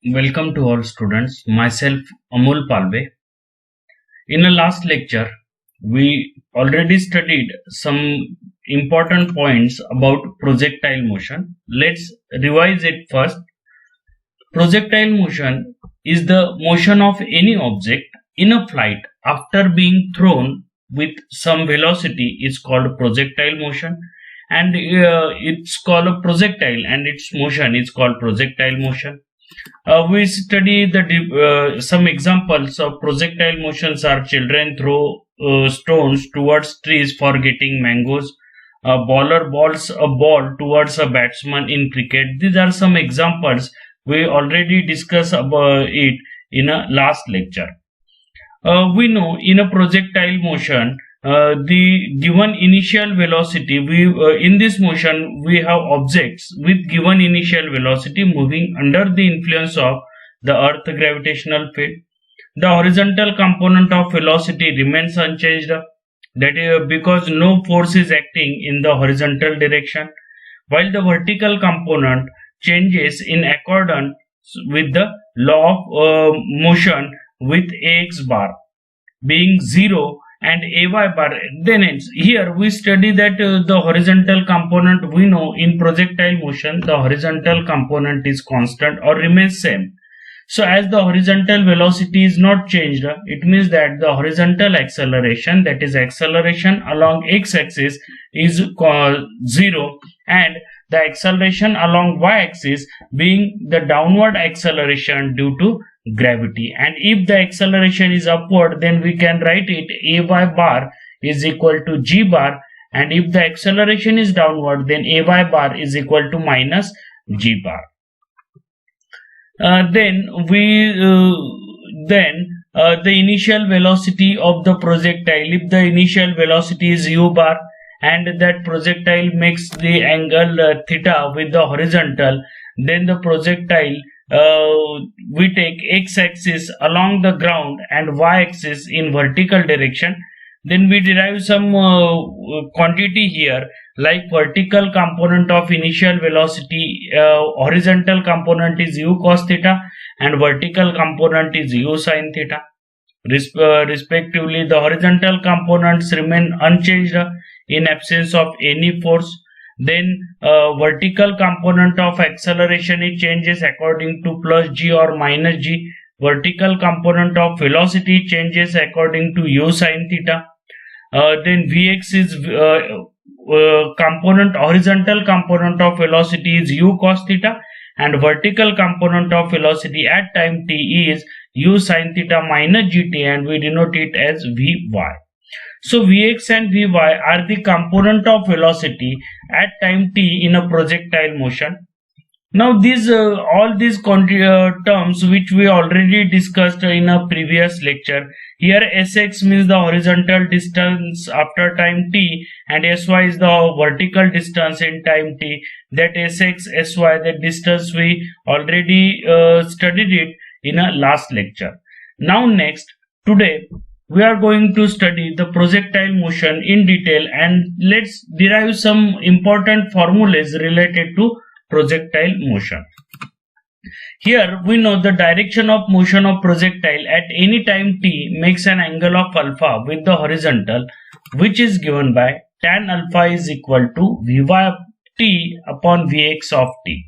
Welcome to all students. Myself Amol Palve. In the last lecture, we already studied some important points about projectile motion. Let's revise it first. Projectile motion is the motion of any object in a flight after being thrown with some velocity is called projectile motion, and it's called a projectile, and its motion is called projectile motion. We study some examples of projectile motions are children throw stones towards trees for getting mangoes. A bowler balls a ball towards a batsman in cricket. These are some examples. We already discussed about it in a last lecture. We know in a projectile motion, the given initial velocity, in this motion we have objects with given initial velocity moving under the influence of the earth gravitational field. The horizontal component of velocity remains unchanged, that is because no force is acting in the horizontal direction, while the vertical component changes in accordance with the law of motion, with ax bar being 0 and ay bar. Then here we study that the horizontal component, we know in projectile motion the horizontal component is constant or remains same. So as the horizontal velocity is not changed, it means that the horizontal acceleration, that is acceleration along x-axis, is 0, and the acceleration along y-axis being the downward acceleration due to gravity. And if the acceleration is upward, then we can write it ay bar is equal to g bar, and if the acceleration is downward, then ay bar is equal to minus g bar. Then the initial velocity of the projectile, if the initial velocity is u bar and that projectile makes the angle theta with the horizontal, then the projectile, we take x-axis along the ground and y-axis in vertical direction. Then we derive some quantity here, like vertical component of initial velocity, horizontal component is u cos theta and vertical component is u sin theta. Respectively, the horizontal components remain unchanged in absence of any force. Then vertical component of acceleration, it changes according to plus g or minus g. Vertical component of velocity changes according to u sin theta. Then vx is horizontal component of velocity is u cos theta, and vertical component of velocity at time t is u sin theta minus gt, and we denote it as vy. So Vx and Vy are the component of velocity at time t in a projectile motion. Now all these terms which we already discussed in a previous lecture. Here Sx means the horizontal distance after time t, and Sy is the vertical distance in time t. That Sx, Sy, the distance we already studied it in a last lecture. Now today we are going to study the projectile motion in detail, and let's derive some important formulas related to projectile motion. Here we know the direction of motion of projectile at any time t makes an angle of alpha with the horizontal, which is given by tan alpha is equal to vy t upon vx of t.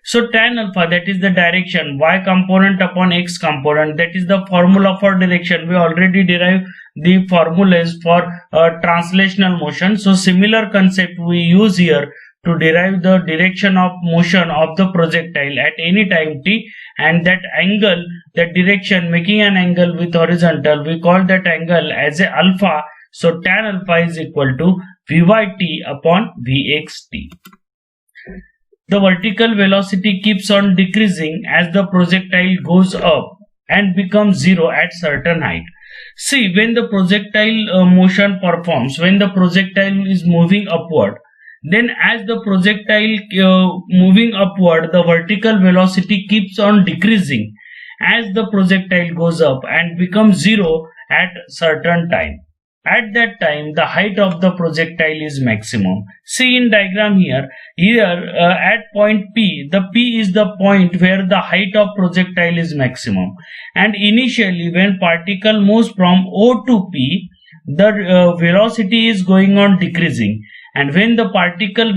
So tan alpha, that is the direction, y component upon x component, that is the formula for direction. We already derived the formulas for translational motion. So similar concept we use here to derive the direction of motion of the projectile at any time t, and that angle, that direction making an angle with horizontal, we call that angle as a alpha. So tan alpha is equal to vy t upon vx t. The vertical velocity keeps on decreasing as the projectile goes up and becomes 0 at certain height. See, when the projectile motion performs, when the projectile is moving upward, then as the projectile moving upward, the vertical velocity keeps on decreasing as the projectile goes up and becomes 0 at certain time. at that time the height of the projectile is maximum. See in diagram here, at point P, the P is the point where the height of projectile is maximum, and initially when particle moves from O to P, the velocity is going on decreasing, and when the projectile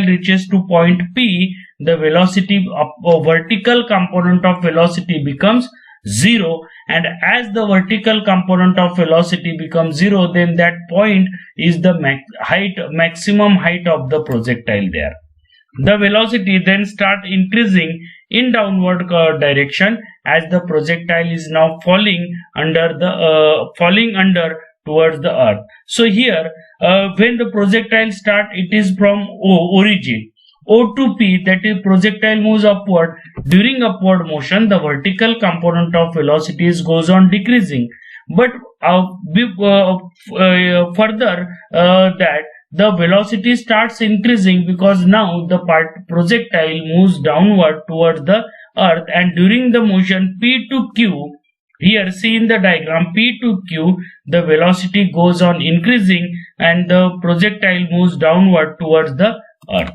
reaches to point P, the velocity of vertical component of velocity becomes 0, and as the vertical component of velocity becomes 0, then that point is the maximum height of the projectile there. The velocity then start increasing in downward direction as the projectile is now falling under towards the earth. So here when the projectile start, it is from origin O to P, that is projectile moves upward. During upward motion, the vertical component of velocities goes on decreasing, but further that the velocity starts increasing because now the projectile moves downward towards the earth, and during the motion P to Q, here see in the diagram, P to Q, the velocity goes on increasing and the projectile moves downward towards the earth.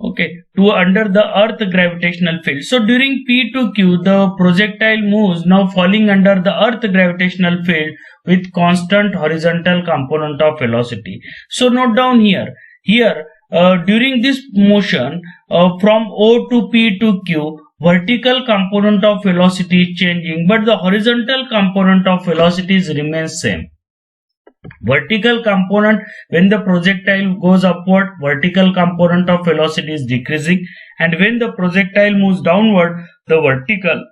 Okay, to under the earth gravitational field. So during P to Q, the projectile moves now falling under the earth gravitational field with constant horizontal component of velocity. So note down here, during this motion from O to P to Q, vertical component of velocity is changing, but the horizontal component of velocities remains same. Vertical component, when the projectile goes upward, vertical component of velocity is decreasing, and when the projectile moves downward, the vertical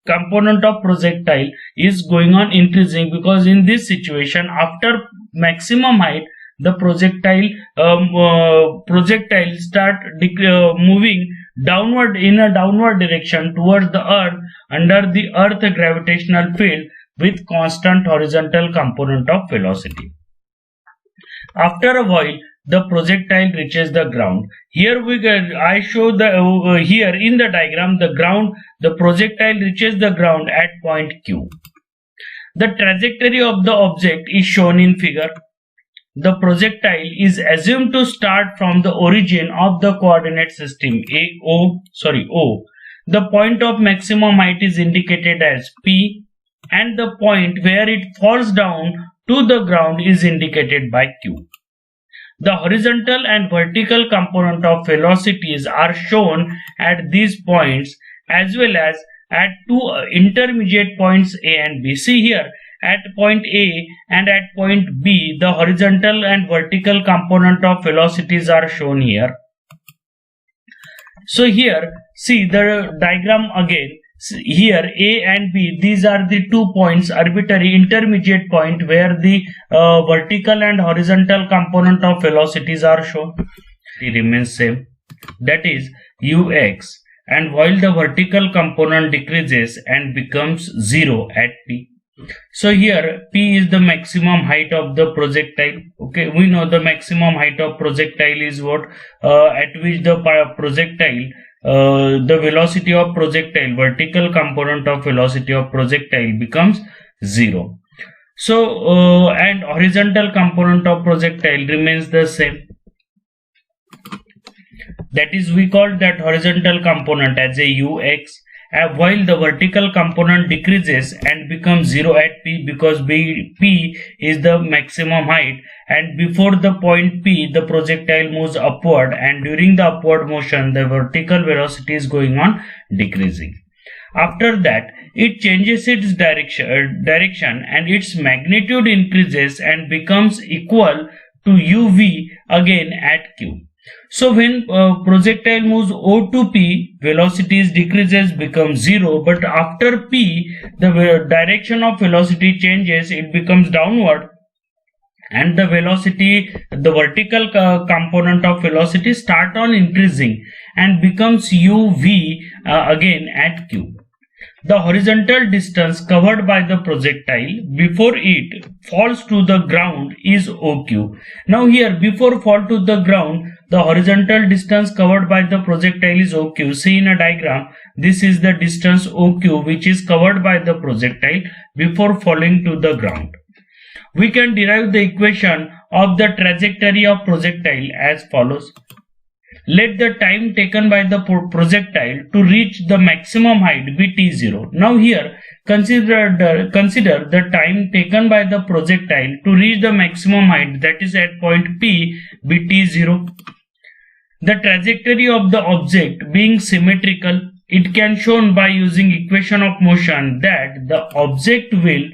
component of projectile is going on increasing, because in this situation after maximum height, the projectile start moving downward in a downward direction towards the earth under the earth gravitational field with constant horizontal component of velocity. After a while, the projectile reaches the ground. Here I show the here in the diagram the projectile reaches the ground at point Q. The trajectory of the object is shown in figure. The projectile is assumed to start from the origin of the coordinate system O. The point of maximum height is indicated as P, and the point where it falls down to the ground is indicated by Q. The horizontal and vertical component of velocities are shown at these points as well as at two intermediate points A and B. See here, at point A and at point B, the horizontal and vertical component of velocities are shown here. So here, see the diagram again. Here A and B, these are the 2 points, arbitrary intermediate point where the vertical and horizontal component of velocities are shown. It remains same, that is ux, and while the vertical component decreases and becomes 0 at P. So here P is the maximum height of the projectile. Okay, we know the maximum height of projectile is what at which the projectile the velocity of projectile, vertical component of velocity of projectile becomes 0. So and horizontal component of projectile remains the same. That is, we call that horizontal component as a ux, while the vertical component decreases and becomes 0 at P, because P is the maximum height, and before the point P the projectile moves upward, and during the upward motion the vertical velocity is going on decreasing. After that it changes its direction and its magnitude increases and becomes equal to uv again at Q. So when projectile moves O to P, velocity decreases, becomes 0, but after P the direction of velocity changes, it becomes downward, and the velocity, the vertical component of velocity start on increasing and becomes uv again at Q. The horizontal distance covered by the projectile before it falls to the ground is OQ. Now here, before fall to the ground, the horizontal distance covered by the projectile is OQ. See in a diagram, this is the distance OQ which is covered by the projectile before falling to the ground. We can derive the equation of the trajectory of projectile as follows. Let the time taken by the projectile to reach the maximum height be t0. Now here consider the time taken by the projectile to reach the maximum height, that is at point P, be t0. The trajectory of the object being symmetrical, it can shown by using equation of motion that the object will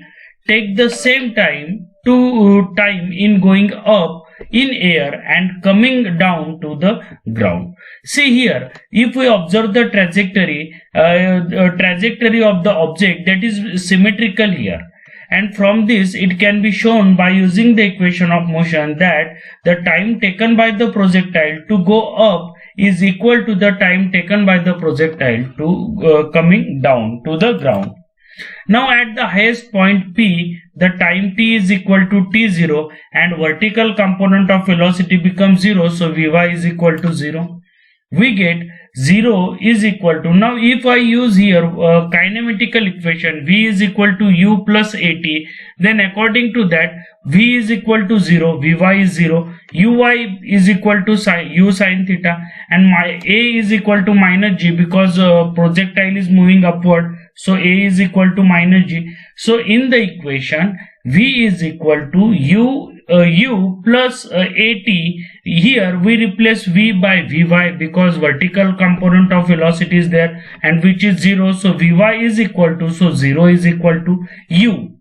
take the same time in going up in air and coming down to the ground. See here, if we observe the trajectory of the object, that is symmetrical here, and from this it can be shown by using the equation of motion that the time taken by the projectile to go up is equal to the time taken by the projectile to coming down to the ground. Now at the highest point P, the time t is equal to t0 and vertical component of velocity becomes 0, so Vy is equal to 0. We get 0 is equal to, now if I use here kinematical equation V is equal to u plus at, then according to that V is equal to 0, Vy is 0, Uy is equal to u sin theta, and my A is equal to minus g because projectile is moving upward, so A is equal to minus g. So in the equation V is equal to u plus at. Here we replace V by Vy because vertical component of velocity is there and which is 0, so Vy is equal to, so 0 is equal to u.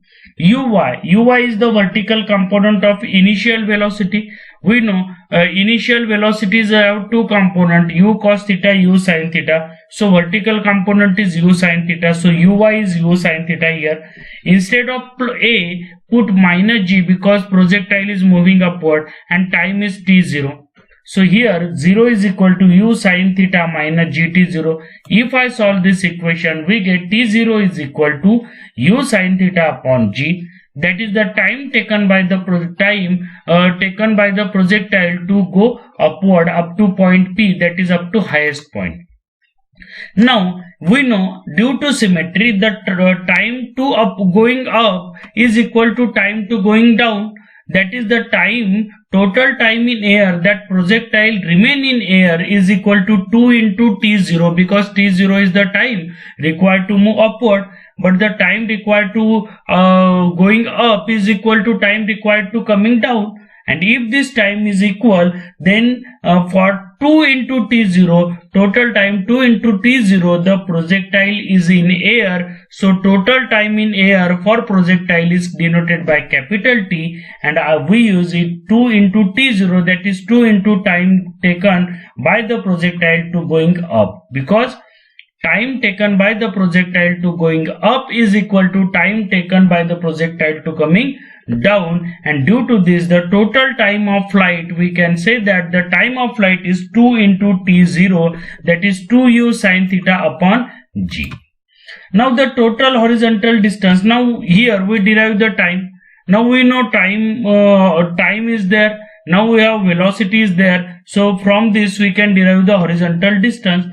Uy is the vertical component of initial velocity. We know initial velocities have two components, u cos theta, u sin theta. So vertical component is u sin theta. So Uy is u sin theta here. Instead of A, put minus g because projectile is moving upward and time is t0. So here 0 is equal to u sin theta minus gt0. If I solve this equation, we get t0 is equal to u sin theta upon g. That is the time taken by the projectile to go upward up to point P, that is up to highest point. Now we know due to symmetry that time to going up is equal to time to going down. That is the total time in air that projectile remain in air is equal to 2 into t0 because t0 is the time required to move upward, but the time required to going up is equal to time required to coming down. And if this time is equal, then for 2 into t0, total time 2 into t0, the projectile is in air. So total time in air for projectile is denoted by capital T, and we use it 2 into t0, that is 2 into time taken by the projectile to going up, because time taken by the projectile to going up is equal to time taken by the projectile to coming down, and due to this the total time of flight, we can say that the time of flight is 2 into t0, that is 2u sin theta upon g. Now the total horizontal distance, now here we derive the time. Now we know time is there, now we have velocity is there, so from this we can derive the horizontal distance.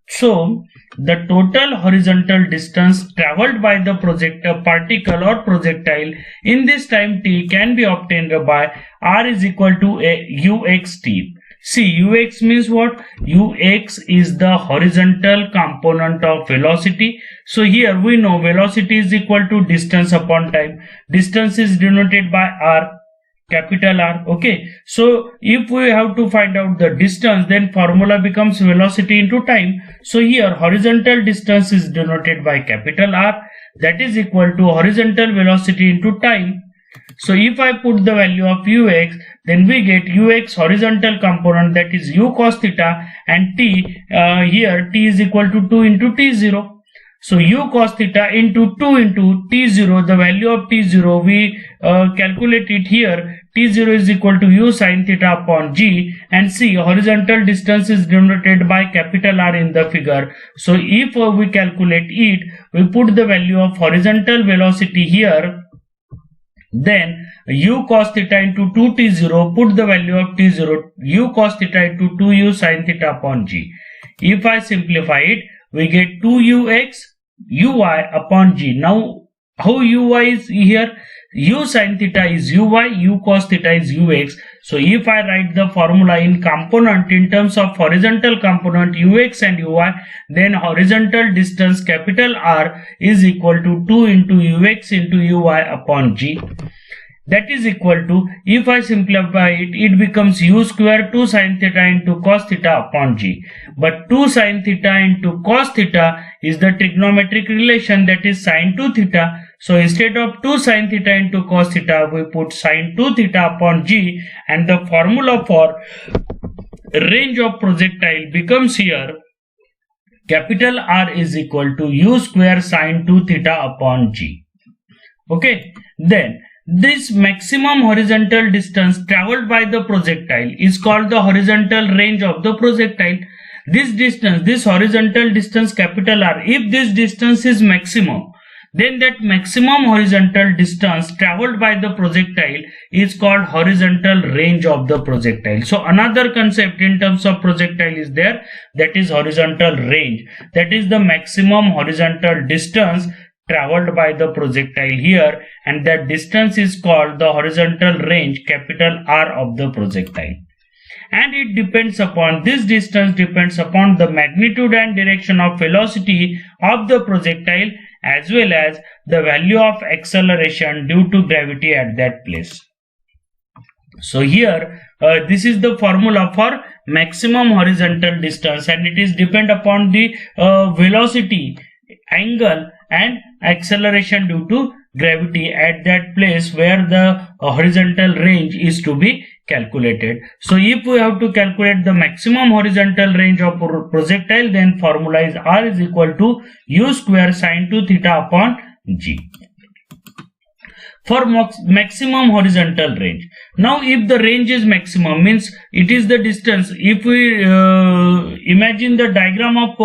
So the total horizontal distance traveled by the particle or projectile in this time t can be obtained by r is equal to uxt. See, ux means what? Ux is the horizontal component of velocity. So here we know velocity is equal to distance upon time. Distance is denoted by r, capital R. Okay, so if we have to find out the distance, then formula becomes velocity into time. So here horizontal distance is denoted by capital R, that is equal to horizontal velocity into time. So if I put the value of ux, then we get ux horizontal component, that is u cos theta, and t here t is equal to 2 into t0. So u cos theta into 2 into t0, the value of t0 we calculate it here, t0 is equal to u sin theta upon g, and see horizontal distance is denoted by capital R in the figure. So if we calculate it, we put the value of horizontal velocity here, Then u cos theta into 2t0, put the value of t0, u cos theta into 2u sin theta upon g. If I simplify it, we get 2ux uy upon g. Now, how uy is here? U sin theta is uy, u cos theta is ux. So, if I write the formula in component in terms of horizontal component ux and uy, then horizontal distance capital R is equal to 2 into ux into uy upon g. That is equal to, if I simplify it, it becomes u square 2 sin theta into cos theta upon g. But 2 sin theta into cos theta is the trigonometric relation, that is sin 2 theta. So instead of 2 sin theta into cos theta, we put sin 2 theta upon g, and the formula for range of projectile becomes here capital R is equal to u square sin 2 theta upon g. Okay, then this maximum horizontal distance traveled by the projectile is called the horizontal range of the projectile. This distance, this horizontal distance capital R, if this distance is maximum, then that maximum horizontal distance traveled by the projectile is called horizontal range of the projectile. So another concept in terms of projectile is there, that is horizontal range. That is the maximum horizontal distance traveled by the projectile here, and that distance is called the horizontal range capital R of the projectile. And it depends upon, this distance depends upon the magnitude and direction of velocity of the projectile as well as the value of acceleration due to gravity at that place. So here this is the formula for maximum horizontal distance, and it is depend upon the velocity, angle and acceleration due to gravity at that place where the horizontal range is to be calculated. So if we have to calculate the maximum horizontal range of projectile, then formula is R is equal to u square sin 2 theta upon g. For maximum horizontal range. Now if the range is maximum, means it is the distance. If we imagine the diagram of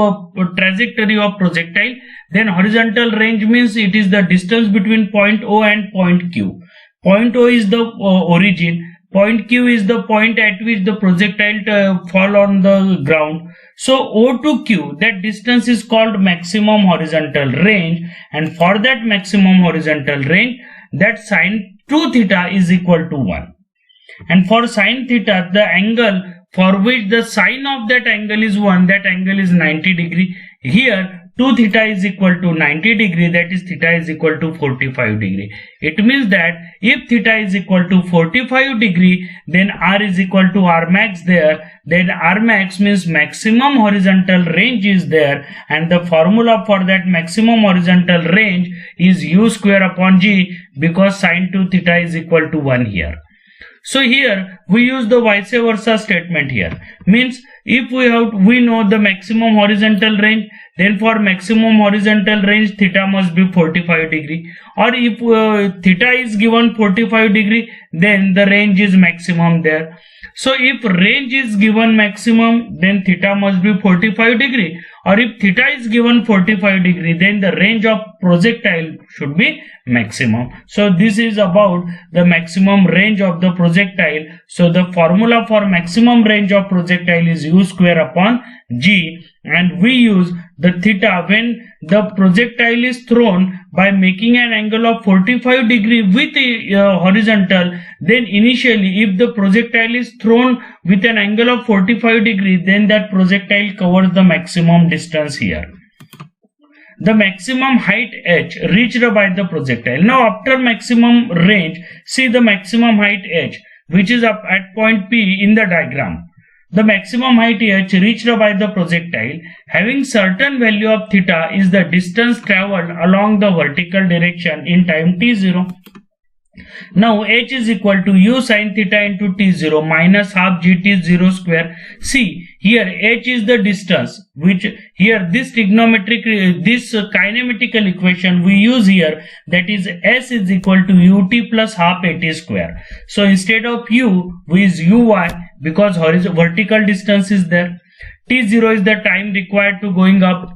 trajectory of projectile, then horizontal range means it is the distance between point O and point Q. Point O is the origin. Point Q is the point at which the projectile fall on the ground. So O to Q, that distance is called maximum horizontal range, and for that maximum horizontal range, that sin 2 theta is equal to 1. And for sin theta, the angle for which the sine of that angle is 1, that angle is 90 degree. Here 2 theta is equal to 90 degree, that is theta is equal to 45 degree. It means that if theta is equal to 45 degree, then R is equal to R max there. Then R max means maximum horizontal range is there, and the formula for that maximum horizontal range is u square upon g, because sin 2 theta is equal to 1 here. So here we use the vice versa statement here. Means if we know the maximum horizontal range, then for maximum horizontal range theta must be 45 degree, or if theta is given 45 degree, then the range is maximum there. So if range is given maximum, then theta must be 45 degree, or if theta is given 45 degree, then the range of projectile should be maximum. So this is about the maximum range of the projectile. So the formula for maximum range of projectile is u square upon g, and we use the theta when the projectile is thrown by making an angle of 45 degree with a horizontal. Then initially if the projectile is thrown with an angle of 45 degree, then that projectile covers the maximum distance here. The maximum height h reached by the projectile. Now after maximum range, see the maximum height h, which is up at point P in the diagram. The maximum height h reached by the projectile having certain value of theta is the distance traveled along the vertical direction in time t0. Now h is equal to u sin theta into t0 minus half gt0 square. See here h is the distance, which here this trigonometric, this kinematical equation we use here, that is s is equal to ut plus half at square. So instead of u we use uy, because vertical distance is there. T0 is the time required to going up.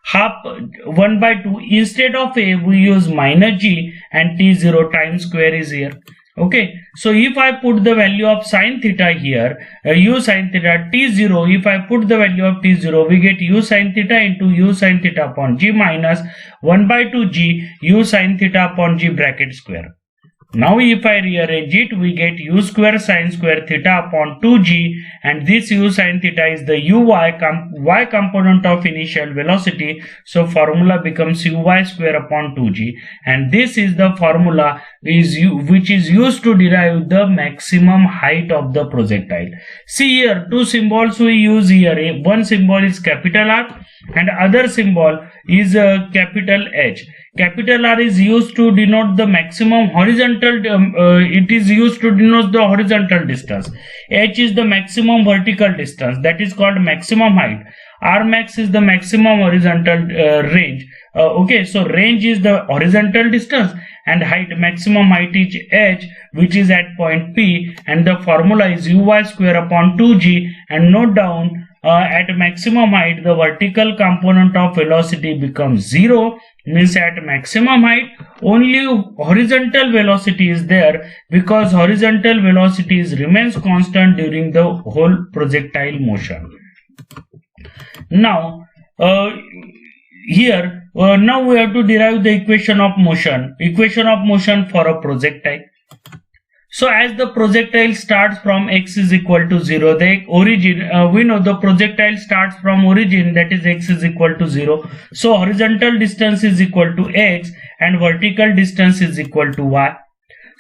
half 1 by 2. Instead of a, we use minus g, and t0 time square is here. Okay, so if I put the value of sine theta here, u sine theta t0, if I put the value of t0, we get u sine theta into u sine theta upon g minus 1 by 2 g u sine theta upon g bracket square. Now if I rearrange it, we get u square sine square theta upon 2g, and this u sine theta is the y component of initial velocity, so formula becomes uy square upon 2g, and this is the formula which is used to derive the maximum height of the projectile. See here, two symbols we use here. One symbol is capital R and other symbol is capital H. Capital R is used to denote the maximum horizontal, it is used to denote the horizontal distance. H is the maximum vertical distance, that is called maximum height. R max is the maximum horizontal range. Okay, so range is the horizontal distance and height, maximum height is H, which is at point P, and the formula is uy square upon 2g. And note down, at maximum height the vertical component of velocity becomes 0, means at maximum height only horizontal velocity is there, because horizontal velocity remains constant during the whole projectile motion. Now here now we have to derive the equation of motion for a projectile. So as the projectile starts from x is equal to 0, the origin, we know the projectile starts from origin, that is x is equal to 0. So horizontal distance is equal to x and vertical distance is equal to y.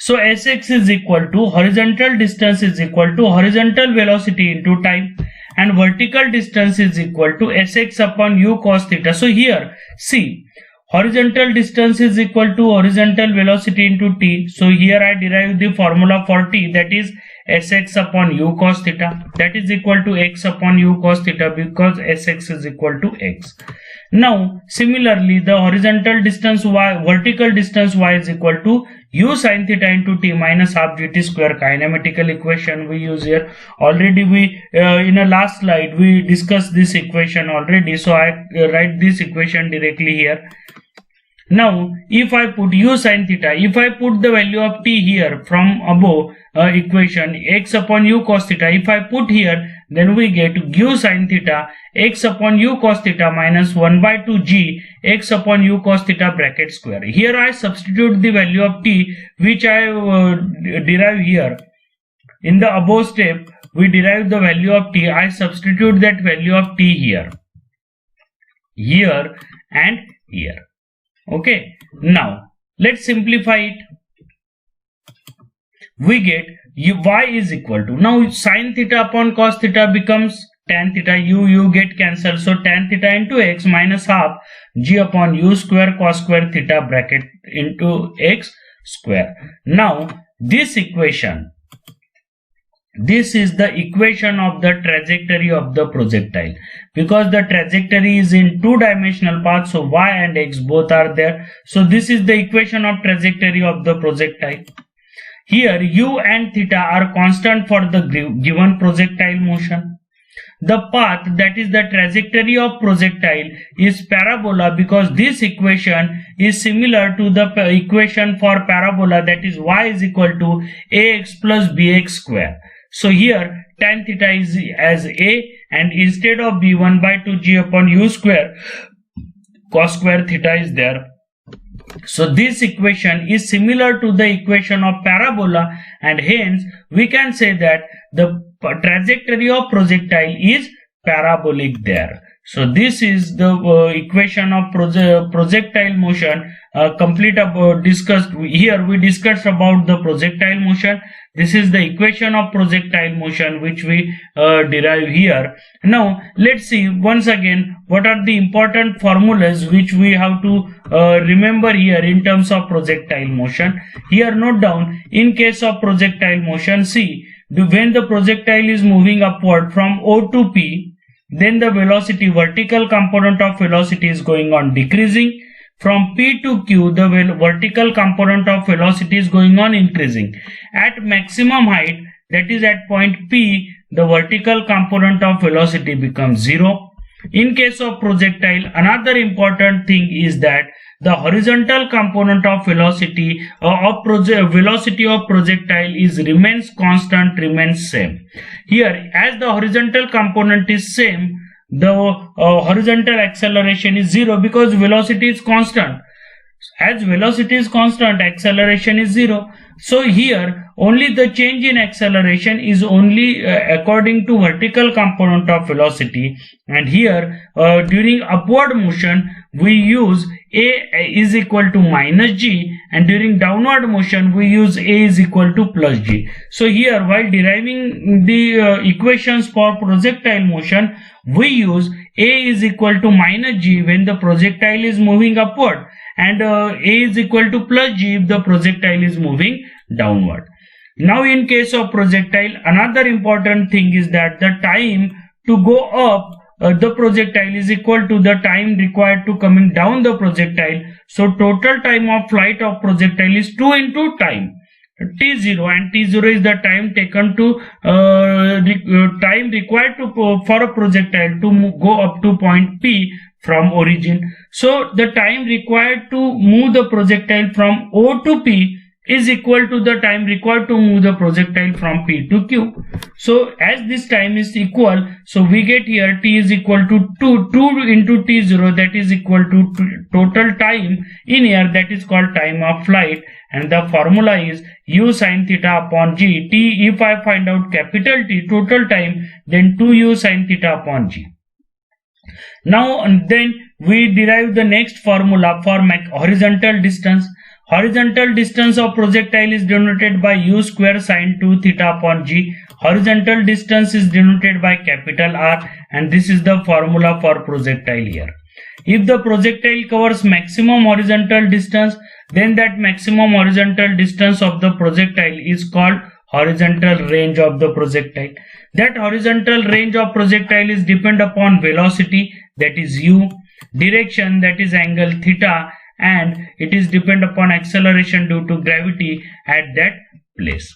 So Sx is equal to horizontal distance is equal to horizontal velocity into time, and vertical distance is equal to Sx upon u cos theta. So here see, horizontal distance is equal to horizontal velocity into t. So here I derive the formula for t, that is Sx upon u cos theta, that is equal to x upon u cos theta, because Sx is equal to x. Now similarly the horizontal distance y, vertical distance y is equal to u sin theta into t minus half gt square, kinematical equation we use here. Already we in a last slide we discussed this equation already, so I write this equation directly here. Now if I put u sin theta, if I put the value of t here from above equation, x upon u cos theta, if I put here, then we get u sin theta x upon u cos theta minus 1 by 2 g x upon u cos theta bracket square. Here I substitute the value of t which I derive here. In the above step we derive the value of t, I substitute that value of t here and here. Okay, now let's simplify it. We get y is equal to, now sin theta upon cos theta becomes tan theta, u get cancelled, so tan theta into x minus half g upon u square cos square theta bracket into x square. Now this equation, this is the equation of the trajectory of the projectile, because the trajectory is in two-dimensional path, so y and x both are there. So this is the equation of trajectory of the projectile. Here u and theta are constant for the given projectile motion. The path, that is the trajectory of projectile, is parabola, because this equation is similar to the equation for parabola, that is y is equal to ax plus bx square. So here tan theta is as a, and instead of b 1 by 2 g upon u square cos square theta is there. So this equation is similar to the equation of parabola, and hence we can say that the trajectory of projectile is parabolic there. So this is the equation of projectile motion complete about discussed. Here we discussed about the projectile motion. This is the equation of projectile motion which we derive here. Now let's see once again what are the important formulas which we have to remember here in terms of projectile motion. Here note down, in case of projectile motion, see, when the projectile is moving upward from O to P, then the velocity, vertical component of velocity is going on decreasing. From P to Q, the vertical component of velocity is going on increasing. At maximum height, that is at point P, the vertical component of velocity becomes 0. In case of projectile, another important thing is that the horizontal component of velocity velocity of projectile is remains constant, remains same. Here, as the horizontal component is same, the horizontal acceleration is 0 because velocity is constant. As velocity is constant, acceleration is 0. So here only the change in acceleration is only according to vertical component of velocity, and here during upward motion we use a is equal to minus g, and during downward motion we use a is equal to plus g. So here, while deriving the equations for projectile motion, we use a is equal to minus g when the projectile is moving upward, and a is equal to plus g if the projectile is moving downward. Now in case of projectile, another important thing is that the time to go up the projectile is equal to the time required to coming down the projectile. So total time of flight of projectile is 2 into time t0, and t0 is the time taken to time required to for a projectile to go up to point P from origin. So the time required to move the projectile from O to P is equal to the time required to move the projectile from P to Q. So as this time is equal, so we get here t is equal to 2 into t0, that is equal to total time in air, that is called time of flight, and the formula is u sin theta upon g. T, if I find out capital T, total time, then 2u sin theta upon g. Now then we derive the next formula for horizontal distance. Horizontal distance of projectile is denoted by u square sin 2 theta upon g. Horizontal distance is denoted by capital R, and this is the formula for projectile here. If the projectile covers maximum horizontal distance, then that maximum horizontal distance of the projectile is called horizontal range of the projectile. That horizontal range of projectile is depend upon velocity, that is u, direction, that is angle theta, and it is depend upon acceleration due to gravity at that place.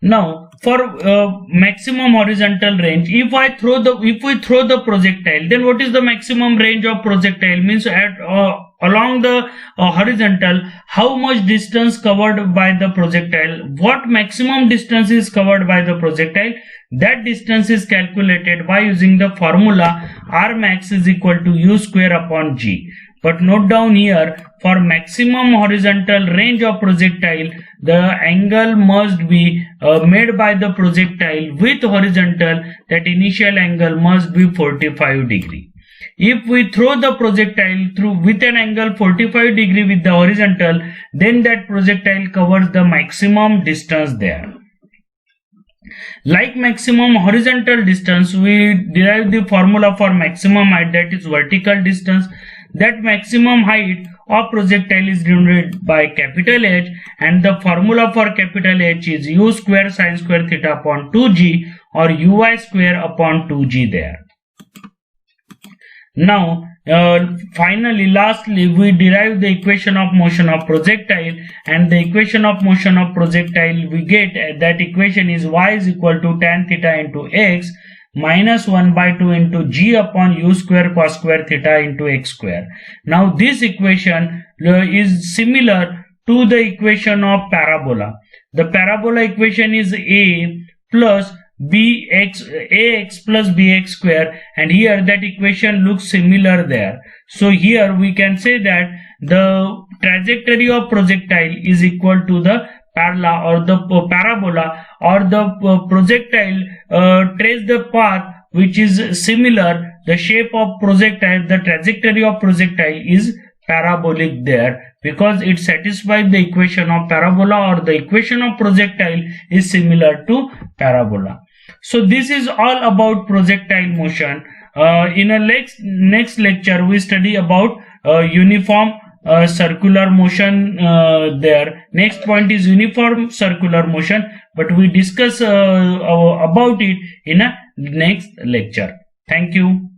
Now for maximum horizontal range, if we throw the projectile, then what is the maximum range of projectile? Means at along the horizontal, how much distance covered by the projectile, what maximum distance is covered by the projectile, that distance is calculated by using the formula R max is equal to u square upon g. But note down here, for maximum horizontal range of projectile, the angle must be made by the projectile with horizontal, that initial angle must be 45 degree. If we throw the projectile through with an angle 45 degree with the horizontal, then that projectile covers the maximum distance there. Like maximum horizontal distance, we derive the formula for maximum height, that is vertical distance. That maximum height of projectile is denoted by capital H, and the formula for capital H is u square sin square theta upon 2g, or ui square upon 2g there. Now finally, lastly, we derive the equation of motion of projectile, and the equation of motion of projectile we get that equation is y is equal to tan theta into x minus 1 by 2 into g upon u square cos square theta into x square. Now this equation is similar to the equation of parabola. The parabola equation is a plus ax plus bx square, and here that equation looks similar there. So here we can say that the trajectory of projectile is equal to the parabola, or the projectile trace the path which is similar. The shape of projectile, the trajectory of projectile is parabolic there, because it satisfies the equation of parabola, or the equation of projectile is similar to parabola. So this is all about projectile motion. In a next lecture we study about uniform circular motion there. Next point is uniform circular motion, but we discuss about it in a next lecture. Thank you.